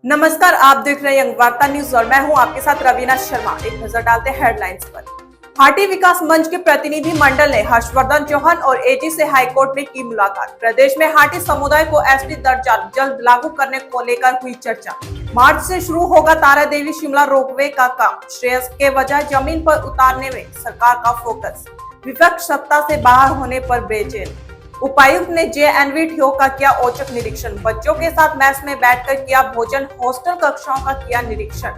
नमस्कार, आप देख रहे हैं यंग वार्ता न्यूज और मैं हूं आपके साथ रवीना शर्मा। एक नजर डालते हैं हेडलाइंस पर। हाटी विकास मंच के प्रतिनिधि मंडल ने हर्षवर्धन चौहान और एजी से हाईकोर्ट में की मुलाकात। प्रदेश में हाटी समुदाय को एसटी दर्जा जल्द लागू करने को लेकर हुई चर्चा। मार्च से शुरू होगा तारा देवी शिमला रोपवे का काम। श्रेयस के बजाय जमीन पर उतारने में सरकार का फोकस। विपक्ष सत्ता से बाहर होने पर बेचैन। उपायुक्त ने जेएनवी ठियोग का किया औचक निरीक्षण। बच्चों के साथ मैस में बैठकर किया भोजन। हॉस्टल कक्षाओं का किया निरीक्षण।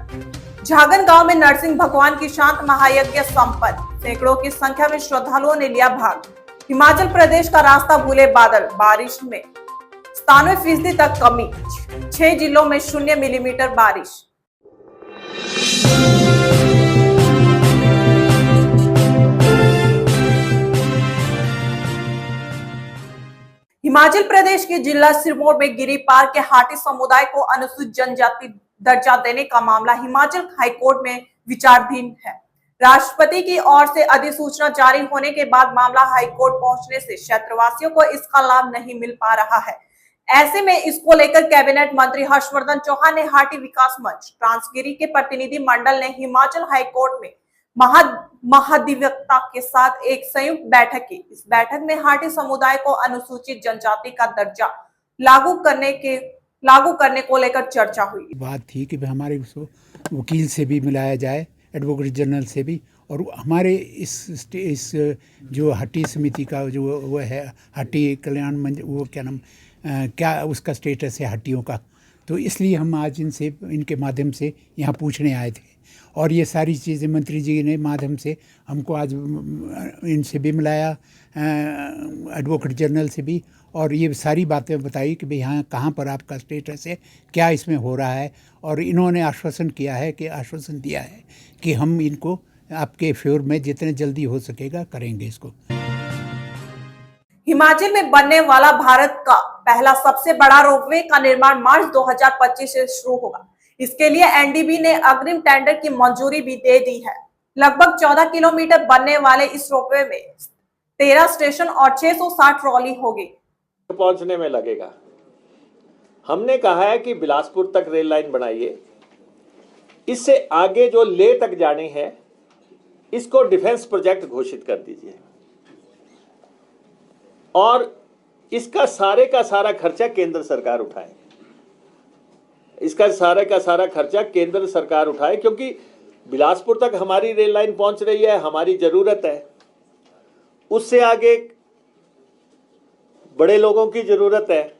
झागन गांव में नरसिंह भगवान की शांत महायज्ञ संपन्न। सैकड़ों की संख्या में श्रद्धालुओं ने लिया भाग। हिमाचल प्रदेश का रास्ता भूले बादल। बारिश में 97% तक कमी। 6 जिलों में 0 मिलीमीटर बारिश। हिमाचल प्रदेश के जिला सिरमौर में गिरिपार के हाटी समुदाय को अनुसूचित जनजाति दर्जा देने का मामला हिमाचल हाईकोर्ट में विचाराधीन है। राष्ट्रपति की ओर से अधिसूचना जारी होने के बाद मामला हाईकोर्ट पहुंचने से क्षेत्रवासियों को इसका लाभ नहीं मिल पा रहा है। ऐसे में इसको लेकर कैबिनेट मंत्री हर्षवर्धन चौहान ने हाटी विकास मंच ट्रांसगिरी के प्रतिनिधि मंडल ने हिमाचल हाईकोर्ट में महाधिवक्ता के साथ एक संयुक्त बैठक की। इस बैठक में हाटी समुदाय को अनुसूचित जनजाति का दर्जा लागू करने को लेकर चर्चा हुई। बात थी कि हमारे वकील से भी मिलाया जाए, एडवोकेट जनरल से भी, और हमारे इस जो हटी समिति का जो वो है हटी कल्याण मंच, वो क्या उसका स्टेटस है हटियों का, तो इसलिए हम आज इनके माध्यम से यहाँ पूछने आए थे। और ये सारी चीज़ें मंत्री जी ने माध्यम से हमको आज इनसे भी मिलाया, एडवोकेट जनरल से भी, और ये सारी बातें बताई कि भाई यहाँ कहाँ पर आपका स्टेटस है, क्या इसमें हो रहा है। और इन्होंने आश्वासन दिया है कि हम इनको आपके फेवर में जितने जल्दी हो सकेगा करेंगे इसको। हिमाचल में बनने वाला भारत का पहला सबसे बड़ा रोपवे का निर्माण मार्च 2025 से शुरू होगा। इसके लिए एनडीबी ने अग्रिम टेंडर की मंजूरी भी दे दी है। लगभग 14 किलोमीटर बनने वाले इस रोपवे में 13 स्टेशन और 660 ट्रॉली होगी। पहुंचने में लगेगा। हमने कहा है कि बिलासपुर तक रेल लाइन बनाइए, इससे आगे जो लेह तक जानी है इसको डिफेंस प्रोजेक्ट घोषित कर दीजिए, और इसका सारे का सारा खर्चा केंद्र सरकार उठाए। क्योंकि बिलासपुर तक हमारी रेल लाइन पहुंच रही है, हमारी जरूरत है, उससे आगे बड़े लोगों की जरूरत है,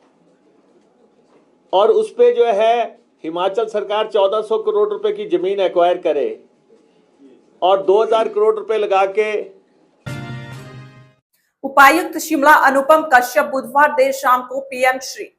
और उस पे जो है हिमाचल सरकार 1400 करोड़ रुपए की जमीन एक्वायर करे और 2000 करोड़ रुपए लगा के। उपायुक्त शिमला अनुपम कश्यप बुधवार देर शाम को पीएम श्री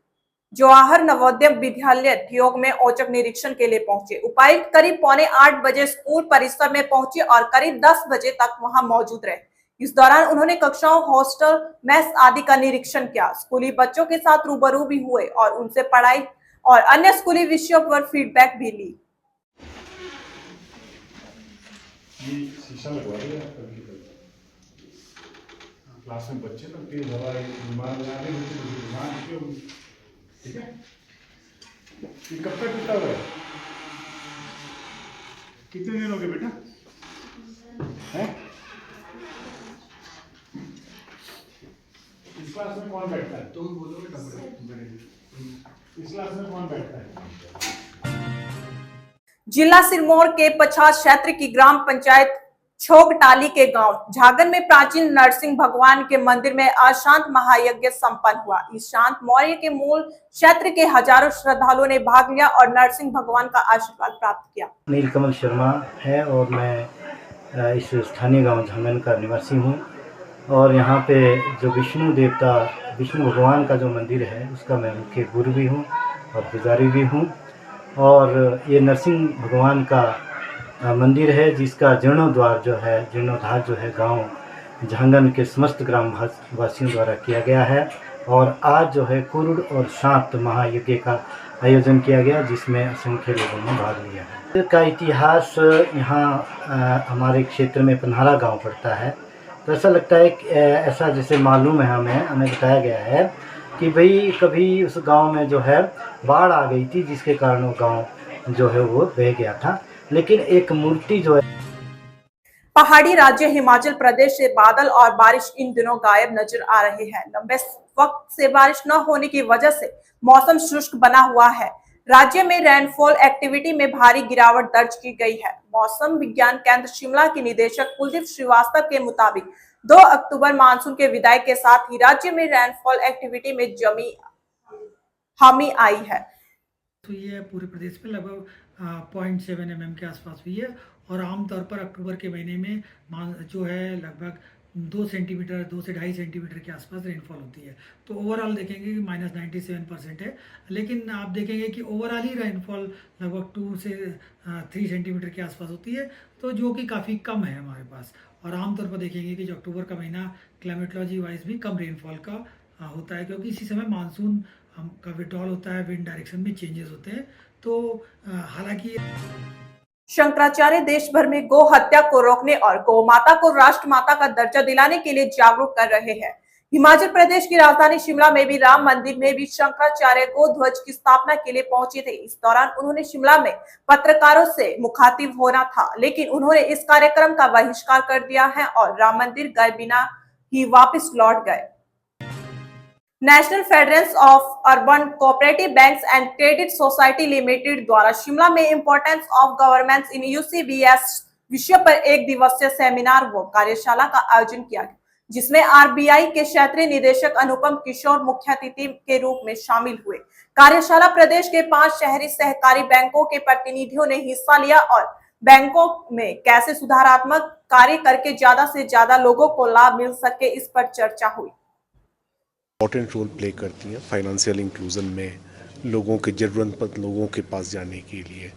जवाहर नवोदय विद्यालय ठियोग में औचक निरीक्षण के लिए पहुंचे। उपायुक्त करीब 7:45 बजे स्कूल परिसर में पहुंचे और करीब 10 बजे तक वहां मौजूद रहे। इस दौरान उन्होंने कक्षाओं, हॉस्टल, मेस आदि का निरीक्षण किया। स्कूली बच्चों के साथ रूबरू भी हुए और उनसे पढ़ाई और अन्य स्कूली विषयों पर फीडबैक भी ली। क्लास में बच्चे तो तेज हवा बीमार बना रहे हैं, बीमार क्यों? ठीक है, ये कब तक टूटा हुआ है? कितने दिन हो गए बेटा? हैं? इस क्लास में कौन बैठता है? तुम बोलो बेटा। इस क्लास में कौन बैठता है? जिला सिरमौर के पछाड़ क्षेत्र की ग्राम पंचायत छोगटाली के गांव झागन में प्राचीन नरसिंह भगवान के मंदिर में आज शांत महायज्ञ संपन्न हुआ। इस शांत मौर्य के मूल क्षेत्र के हजारों श्रद्धालुओं ने भाग लिया और नरसिंह भगवान का आशीर्वाद प्राप्त किया। नीलकमल शर्मा है और मैं इस स्थानीय गांव झागन का निवासी हूं, और यहां पे जो विष्णु भगवान का जो मंदिर है उसका मैं उनके गुरु भी हूं और पुजारी भी हूं। और ये नरसिंह भगवान का मंदिर है जिसका जीर्णोद्धार जो है गांव झांगन के समस्त ग्राम वासियों द्वारा किया गया है। और आज जो है कुरुड़ और शांत महायज्ञ का आयोजन किया गया जिसमें असंख्य लोगों ने भाग लिया है। इसका इतिहास यहाँ हमारे क्षेत्र में पन्हारा गांव पड़ता है, तो ऐसा लगता है ऐसा जैसे मालूम है हमें बताया गया है कि भाई कभी उस गांव में जो है बाढ़ आ गई थी, जिसके कारण वो गांव जो है वो बह गया था। लेकिन एक मूर्ति जो है पहाड़ी राज्य हिमाचल प्रदेश से बादल और बारिश इन दिनों गायब नजर आ रहे हैं। लंबे वक्त से बारिश न होने की वजह से मौसम शुष्क बना हुआ है। राज्य में रेनफॉल एक्टिविटी में भारी गिरावट दर्ज की गई है। मौसम विज्ञान केंद्र शिमला के निदेशक कुलदीप श्रीवास्तव के मुताबिक 2 अक्टूबर मानसून के विदाई के साथ ही राज्य में रेनफॉल एक्टिविटी में जमी हामी आई है। हुई है पूरे प्रदेश में लगभग 0.7 mm के आसपास हुई है और आमतौर पर अक्टूबर के महीने में जो है लगभग 2 सेंटीमीटर 2 से 2.5 सेंटीमीटर के आसपास रेनफॉल होती है। तो ओवरऑल देखेंगे कि -97% है, लेकिन आप देखेंगे कि ओवरऑल ही रेनफॉल लगभग 2 से 3 सेंटीमीटर के आसपास होती है, तो जो कि काफ़ी कम है हमारे पास। और आमतौर पर देखेंगे कि जो अक्टूबर का महीना क्लाइमेटोलॉजी वाइज भी कम रेनफॉल का होता है, क्योंकि इसी समय मानसून का विड्रॉल होता है, विंड डायरेक्शन में चेंजेस होते हैं। तो हालांकि शंकराचार्य देश भर में गौ हत्या को रोकने और गौ माता को राष्ट्र माता का दर्जा दिलाने के लिए जागरूक कर रहे हैं। हिमाचल प्रदेश की राजधानी शिमला में भी राम मंदिर में भी शंकराचार्य गौ ध्वज की स्थापना के लिए पहुंचे थे। इस दौरान उन्होंने शिमला में पत्रकारों से मुखातिब होना था, लेकिन उन्होंने इस कार्यक्रम का बहिष्कार कर दिया है और राम मंदिर गए बिना ही वापस लौट गए। National federation of urban cooperative banks and credit society limited द्वारा शिमला में इंपॉर्टेंस ऑफ गवर्नेंस इन यूसीबीएस विषय पर एक दिवसीय सेमिनार व कार्यशाला का आयोजन किया गया, जिसमें आरबीआई के क्षेत्रीय निदेशक अनुपम किशोर मुख्य अतिथि के रूप में शामिल हुए। कार्यशाला प्रदेश के 5 शहरी सहकारी बैंकों के प्रतिनिधियों ने हिस्सा लिया और बैंकों में कैसे सुधारात्मक कार्य करके ज्यादा से ज्यादा लोगों को लाभ मिल सके, इस पर चर्चा हुई। इम्पॉर्टेंट रोल प्ले करती हैं फाइनेंशियल इंक्लूजन में, लोगों के ज़रूरतमंद लोगों के पास जाने के लिए।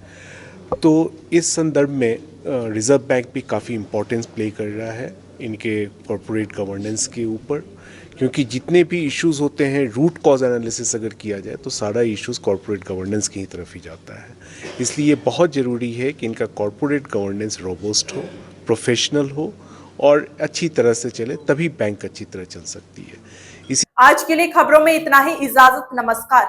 तो इस संदर्भ में रिज़र्व बैंक भी काफ़ी इम्पोर्टेंस प्ले कर रहा है इनके कॉरपोरेट गवर्नेंस के ऊपर, क्योंकि जितने भी इश्यूज़ होते हैं रूट कॉज एनालिसिस अगर किया जाए तो सारा इश्यूज़ कॉरपोरेट गवर्नेंस की ही तरफ ही जाता है। इसलिए बहुत ज़रूरी है कि इनका कॉरपोरेट गवर्नेंस रोबस्ट हो, प्रोफेशनल हो और अच्छी तरह से चले, तभी बैंक अच्छी तरह चल सकती है। आज के लिए खबरों में इतना ही। इजाजत, नमस्कार।